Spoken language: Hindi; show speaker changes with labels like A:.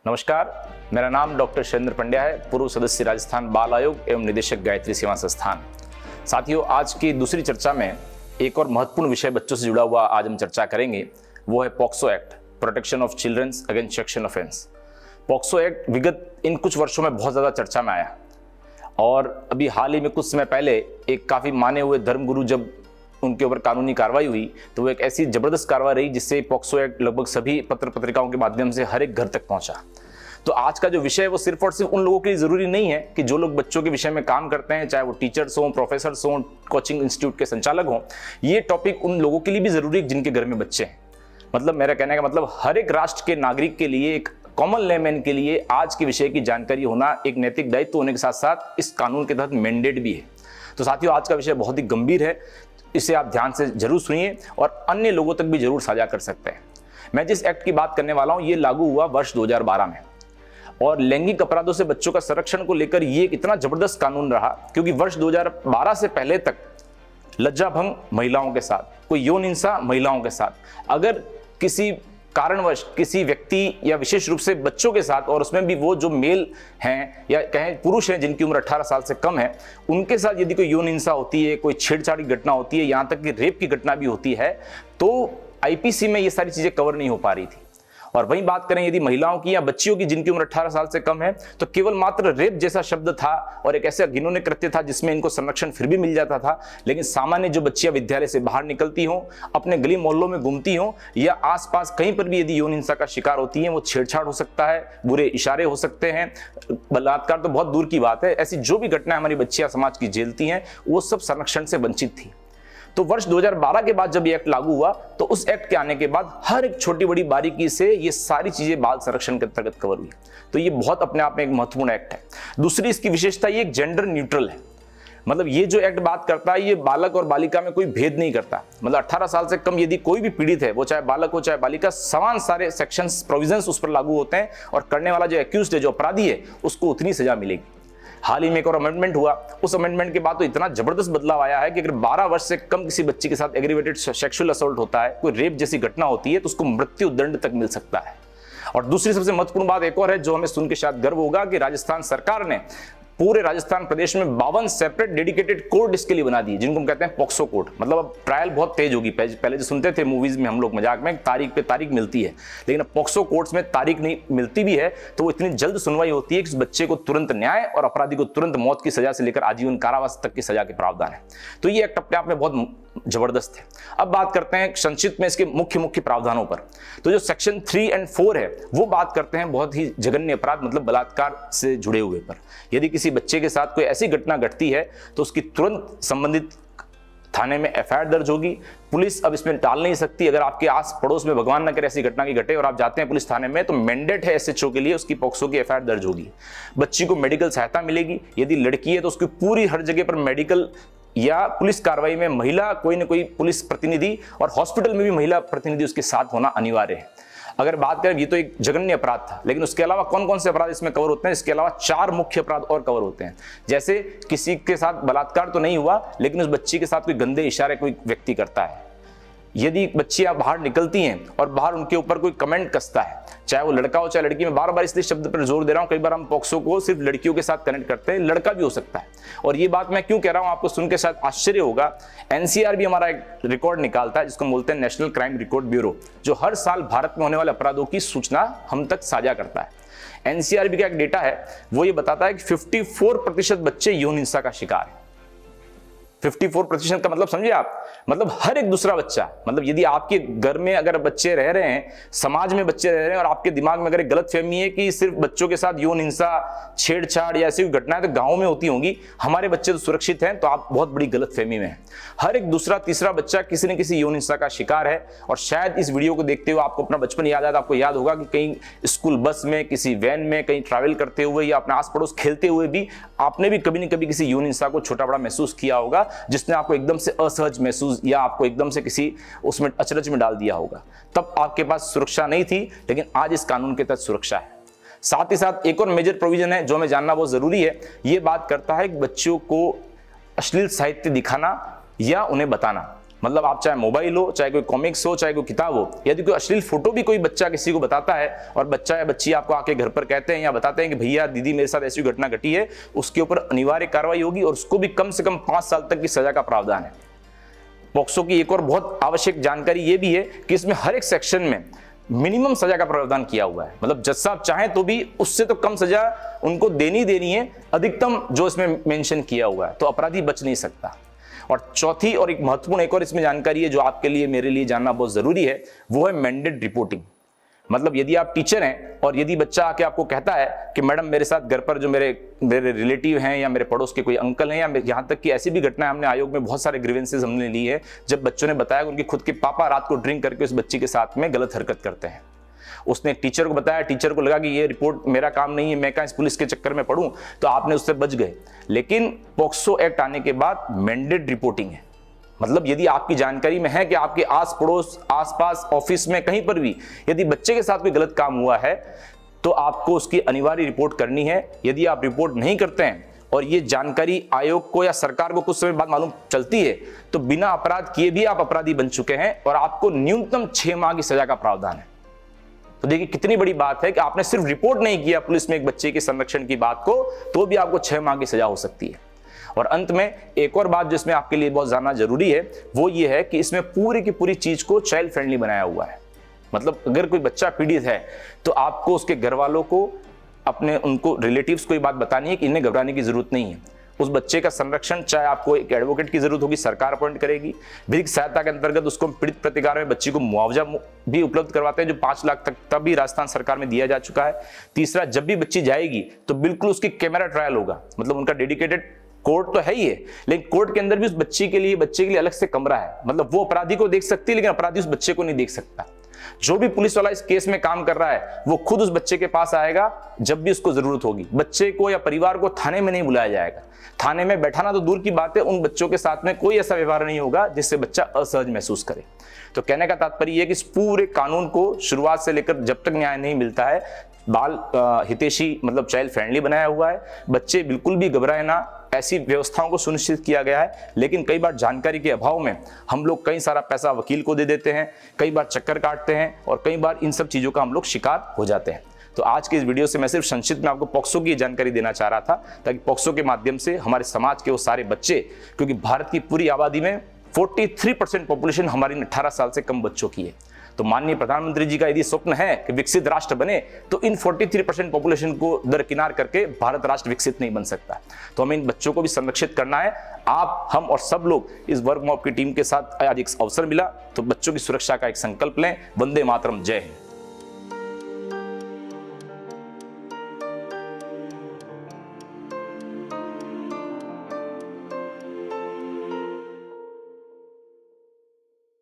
A: नमस्कार, मेरा नाम डॉक्टर शैलेंद्र पंड्या है, पूर्व सदस्य राजस्थान बाल आयोग एवं निदेशक गायत्री सेवा संस्थान। साथियों, आज की दूसरी चर्चा में एक और महत्वपूर्ण विषय बच्चों से जुड़ा हुआ आज हम चर्चा करेंगे। वो है POCSO act, protection of childrens against sexual offense. POCSO act विगत इन कुछ वर्षों में बहुत ज़्यादा चर्चा में आया और अभी हाल ही में कुछ समय पहले एक काफ़ी माने हुए धर्मगुरु जब उनके ऊपर कानूनी कार्रवाई हुई तो वो एक ऐसी जबरदस्त कार्रवाई रही जिससे पॉक्सो एक्ट लगभग सभी पत्र पत्रिकाओं के माध्यम से हर एक घर तक पहुंचा। तो आज का जो विषय है वो सिर्फ और सिर्फ उन लोगों के लिए जरूरी नहीं है कि जो लोग बच्चों के विषय में काम करते हैं, चाहे वो टीचर्स हों, प्रोफेसर्स हों, कोचिंग इंस्टीट्यूट के संचालक हों। ये टॉपिक उन लोगों के लिए भी जरूरी है जिनके घर में बच्चे हैं। मतलब मेरा कहने का मतलब हर एक राष्ट्र के नागरिक के लिए, एक कॉमन लेमैन के लिए आज के विषय की जानकारी होना एक नैतिक दायित्व होने के साथ साथ इस कानून के तहत मैंडेट भी है। तो साथियों, आज का विषय बहुत ही गंभीर है, इसे आप ध्यान से जरूर सुनिए और अन्य लोगों तक भी जरूर साझा कर सकते हैं। मैं जिस एक्ट की बात करने वाला हूं ये लागू हुआ वर्ष 2012 में और लैंगिक अपराधों से बच्चों का संरक्षण को लेकर ये एक इतना जबरदस्त कानून रहा क्योंकि वर्ष 2012 से पहले तक लज्जा भंग महिलाओं के साथ, कोई यौन हिंसा महिलाओं के साथ, अगर किसी कारणवश किसी व्यक्ति या विशेष रूप से बच्चों के साथ, और उसमें भी वो जो मेल हैं या कहें पुरुष हैं जिनकी उम्र 18 साल से कम है, उनके साथ यदि कोई यौन हिंसा होती है, कोई छेड़छाड़ की घटना होती है, यहाँ तक कि रेप की घटना भी होती है, तो आईपीसी में ये सारी चीजें कवर नहीं हो पा रही थी। और वहीं बात करें यदि महिलाओं की या बच्चियों की जिनकी उम्र 18 साल से कम है, तो केवल मात्र रेप जैसा शब्द था और एक ऐसा घिनौने कृत्य था जिसमें इनको संरक्षण फिर भी मिल जाता था। लेकिन सामान्य जो बच्चियां विद्यालय से बाहर निकलती हों, अपने गली मोहल्लों में घूमती हों या आसपास कहीं पर भी यदि यौन हिंसा का शिकार होती हैं, वो छेड़छाड़ हो सकता है, बुरे इशारे हो सकते हैं, बलात्कार तो बहुत दूर की बात है, ऐसी जो भी घटनाएं हमारी बच्चियां समाज की झेलती हैं वो सब संरक्षण से वंचित थी। तो वर्ष 2012 के बाद जब ये एक्ट लागू हुआ तो उस एक्ट के आने के बाद हर एक छोटी बड़ी बारीकी से ये सारी चीजें बाल संरक्षण के अंतर्गत कवर हुई। तो ये बहुत अपने आप में एक महत्वपूर्ण एक्ट है। दूसरी इसकी विशेषता ये जेंडर न्यूट्रल है। मतलब ये जो एक्ट बात करता है ये बालक और बालिका में कोई भेद नहीं करता। मतलब 18 साल से कम यदि कोई भी पीड़ित है, वो चाहे बालक हो चाहे बालिका, समान सारे सेक्शंस प्रोविजंस उस पर लागू होते हैं और करने वाला जो एक्यूज्ड है, जो अपराधी है, उसको उतनी सजा मिलेगी। हाल ही में एक और अमेंडमेंट हुआ, उस अमेंडमेंट के बाद तो इतना जबरदस्त बदलाव आया है कि अगर 12 वर्ष से कम किसी बच्ची के साथ एग्रीवेटेड सेक्सुअल असॉल्ट होता है, कोई रेप जैसी घटना होती है, तो उसको मृत्यु दंड तक मिल सकता है। और दूसरी सबसे महत्वपूर्ण बात एक और है जो हमें सुन के शायद गर्व होगा कि राजस्थान सरकार ने पूरे राजस्थान प्रदेश में 52 सेपरेट डेडिकेटेड कोर्ट इसके लिए बना दिए, जिनको हम कहते हैं पॉक्सो कोर्ट। मतलब अब ट्रायल बहुत तेज होगी। पहले जो सुनते थे मूवीज में हम लोग मजाक में, तारीख पे तारीख मिलती है, लेकिन अब पॉक्सो कोर्ट्स में तारीख नहीं मिलती भी है तो वो इतनी जल्द सुनवाई होती है कि उस बच्चे को तुरंत न्याय और अपराधी को तुरंत मौत की सजा से लेकर आजीवन कारावास तक की सजा के प्रावधान है। तो ये एक्ट अपने आप में बहुत जबरदस्त है। अब बात करते हैं संक्षिप्त में इसके मुख्य प्रावधानों पर। तो जो सेक्शन 3 और 4 है वो बात करते हैं बहुत ही जघन्य अपराध, मतलब बलात्कार से जुड़े हुए पर। यदि किसी बच्चे के साथ कोई ऐसी घटना घटती है तो उसकी तुरंत संबंधित थाने में एफआईआर दर्ज होगी। पुलिस अब इसमें टाल नहीं सकती। अगर आपके आस पड़ोस में भगवान न करे ऐसी घटना की घटे और आप जाते हैं पुलिस थाने में, तो मैंडेट है एसएचओ के लिए उसकी पॉक्सो की एफआईआर दर्ज होगी। बच्ची को मेडिकल सहायता मिलेगी। यदि लड़की है तो उसकी पूरी हर जगह पर मेडिकल या पुलिस कार्रवाई में महिला कोई न कोई पुलिस प्रतिनिधि, और हॉस्पिटल में भी महिला प्रतिनिधि उसके साथ होना अनिवार्य है। अगर बात करें, ये तो एक जघन्य अपराध था, लेकिन उसके अलावा कौन कौन से अपराध इसमें कवर होते हैं? इसके अलावा 4 मुख्य अपराध और कवर होते हैं। जैसे किसी के साथ बलात्कार तो नहीं हुआ, लेकिन उस बच्ची के साथ कोई गंदे इशारे कोई व्यक्ति करता है, यदि बच्चियां बाहर निकलती हैं और बाहर उनके ऊपर कोई कमेंट कसता है, चाहे वो लड़का हो चाहे लड़की, में बार बार इसलिए शब्द पर जोर दे रहा हूं, कई बार हम पॉक्सो को सिर्फ लड़कियों के साथ कनेक्ट करते हैं, लड़का भी हो सकता है। और ये बात मैं क्यों कह रहा हूं आपको सुन के शायद आश्चर्य होगा। एनसीआर भी हमारा एक रिकॉर्ड निकालता है जिसको बोलते हैं नेशनल क्राइम रिकॉर्ड ब्यूरो, जो हर साल भारत में होने वाले अपराधों की सूचना हम तक साझा करता है। एनसीआरबी का एक डेटा है, वो ये बताता है कि 54% बच्चे यौन हिंसा का शिकार है। 54% का मतलब समझिए आप, मतलब हर एक दूसरा बच्चा। मतलब यदि आपके घर में अगर बच्चे रह रहे हैं, समाज में बच्चे रह रहे हैं और आपके दिमाग में अगर एक गलत फहमी है कि सिर्फ बच्चों के साथ यौन हिंसा, छेड़छाड़ या ऐसी घटनाएं तो गांव में होती होंगी, हमारे बच्चे तो सुरक्षित हैं, तो आप बहुत बड़ी गलत फहमी में हैं। हर एक दूसरा तीसरा बच्चा किसी न किसी यौन हिंसा का शिकार है। और शायद इस वीडियो को देखते हुए आपको अपना बचपन याद आया, आपको याद होगा कि कहीं स्कूल बस में, किसी वैन में, कहीं ट्रैवल करते हुए या अपने आस पड़ोस खेलते हुए भी आपने भी कभी न कभी किसी यौन हिंसा को छोटा बड़ा महसूस किया होगा, जिसने आपको एकदम से असहज महसूस या आपको एकदम से किसी उसमें अचरज में डाल दिया होगा। तब आपके पास सुरक्षा नहीं थी, लेकिन आज इस कानून के तहत सुरक्षा है। साथ ही साथ एक और मेजर प्रोविजन है जो हमें जानना बहुत जरूरी है। यह बात करता है कि बच्चों को अश्लील साहित्य दिखाना या उन्हें बताना मतलब आप चाहे मोबाइल हो, चाहे कोई कॉमिक्स हो, चाहे कोई किताब हो, यदि कोई अश्लील फोटो भी कोई बच्चा किसी को बताता है और बच्चा या बच्ची आपको आके घर पर कहते हैं या बताते हैं कि भैया दीदी मेरे साथ ऐसी घटना घटी है, उसके ऊपर अनिवार्य कार्रवाई होगी और उसको भी कम से कम 5 साल तक की सजा का प्रावधान है। पॉक्सो की एक और बहुत आवश्यक जानकारी यह भी है कि इसमें हर एक सेक्शन में मिनिमम सजा का प्रावधान किया हुआ है। मतलब जज साहब चाहें तो भी उससे तो कम सजा उनको देनी है, अधिकतम जो इसमें मेंशन किया हुआ है, तो अपराधी बच नहीं सकता। और चौथी और एक महत्वपूर्ण एक और इसमें जानकारी है जो आपके लिए मेरे लिए जानना बहुत जरूरी है, वो है मैंडेट रिपोर्टिंग। मतलब यदि आप टीचर हैं और यदि बच्चा आके आपको कहता है कि मैडम मेरे साथ घर पर जो मेरे रिलेटिव हैं या मेरे पड़ोस के कोई अंकल हैं, या यहाँ तक कि ऐसी भी घटना हमने आयोग में बहुत सारे ग्रीवेंसेस हमने ली है जब बच्चों ने बताया कि उनके खुद के पापा रात को ड्रिंक करके उस बच्ची के साथ में गलत हरकत करते हैं। उसने टीचर को बताया, टीचर को लगा कि ये रिपोर्ट मेरा काम नहीं है, मैं कहाँ इस पुलिस के चक्कर में पढ़ूं, तो आपने उससे बच गए। लेकिन पॉक्सो एक्ट आने के बाद मैंडेट रिपोर्टिंग है। मतलब यदि आपकी जानकारी में है कि आपके आस पड़ोस, आसपास, ऑफिस में कहीं पर भी यदि बच्चे के साथ कोई गलत काम हुआ है तो आपको उसकी अनिवार्य रिपोर्ट करनी है। यदि आप रिपोर्ट नहीं करते हैं और ये जानकारी आयोग को या सरकार को कुछ समय बाद मालूम चलती है तो बिना अपराध किए भी आप अपराधी बन चुके हैं और आपको न्यूनतम 6 माह की सजा का प्रावधान है। तो देखिए कितनी बड़ी बात है कि आपने सिर्फ रिपोर्ट नहीं किया पुलिस में एक बच्चे के संरक्षण की बात को, तो भी आपको 6 माह की सजा हो सकती है। और अंत में एक और बात जिसमें आपके लिए बहुत जानना जरूरी है वो ये है कि इसमें पूरी की पूरी चीज को चाइल्ड फ्रेंडली बनाया हुआ है। मतलब अगर कोई बच्चा पीड़ित है तो आपको उसके घर वालों को, अपने उनको रिलेटिव्स को ये बात बतानी है कि इन्हें घबराने की जरूरत नहीं है। उस बच्चे का संरक्षण, चाहे आपको एक एडवोकेट की जरूरत होगी, सरकार अपॉइंट करेगी। विधिक सहायता के अंतर्गत उसको पीड़ित प्रतिकार में बच्ची को मुआवजा भी उपलब्ध करवाते हैं जो 5 लाख तक तब भी राजस्थान सरकार में दिया जा चुका है। तीसरा, जब भी बच्ची जाएगी तो बिल्कुल उसकी कैमरा ट्रायल होगा। मतलब उनका डेडिकेटेड कोर्ट तो है ही है, लेकिन कोर्ट के अंदर भी उस बच्चे के लिए अलग से कमरा है। मतलब वो अपराधी को देख सकती है लेकिन अपराधी उस बच्चे को नहीं देख सकता। जो भी पुलिस वाला इस केस में काम कर रहा है वो खुद उस बच्चे के पास आएगा जब भी उसको जरूरत होगी। बच्चे को या परिवार को थाने में नहीं बुलाया जाएगा। थाने में बैठाना तो दूर की बात है, उन बच्चों के साथ में कोई ऐसा व्यवहार नहीं होगा जिससे बच्चा असहज महसूस करे। तो कहने का तात्पर्य यह कि इस पूरे कानून को शुरुआत से लेकर जब तक न्याय नहीं मिलता है बाल हितैषी, मतलब चाइल्ड फ्रेंडली बनाया हुआ है। बच्चे बिल्कुल भी घबराए ना, ऐसी व्यवस्थाओं को सुनिश्चित किया गया है। लेकिन कई बार जानकारी के अभाव में हम लोग कई सारा पैसा वकील को दे देते हैं, कई बार चक्कर काटते हैं और कई बार इन सब चीजों का हम लोग शिकार हो जाते हैं। तो आज के इस वीडियो से मैं सिर्फ संक्षिप्त में आपको पॉक्सो की जानकारी देना चाह रहा था ताकि पॉक्सो के माध्यम से हमारे समाज के वो सारे बच्चे, क्योंकि भारत की पूरी आबादी में 43% पॉपुलेशन हमारी 18 साल से कम बच्चों की है। तो माननीय प्रधानमंत्री जी का यदि स्वप्न है कि विकसित राष्ट्र बने तो इन 43% पॉपुलेशन को दरकिनार करके भारत राष्ट्र विकसित नहीं बन सकता। तो हमें इन बच्चों को भी संरक्षित करना है। आप, हम और सब लोग इस वर्क मॉप की टीम के साथ आज एक अवसर मिला तो बच्चों की सुरक्षा का एक संकल्प लें। वंदे मातरम, जय हिंद।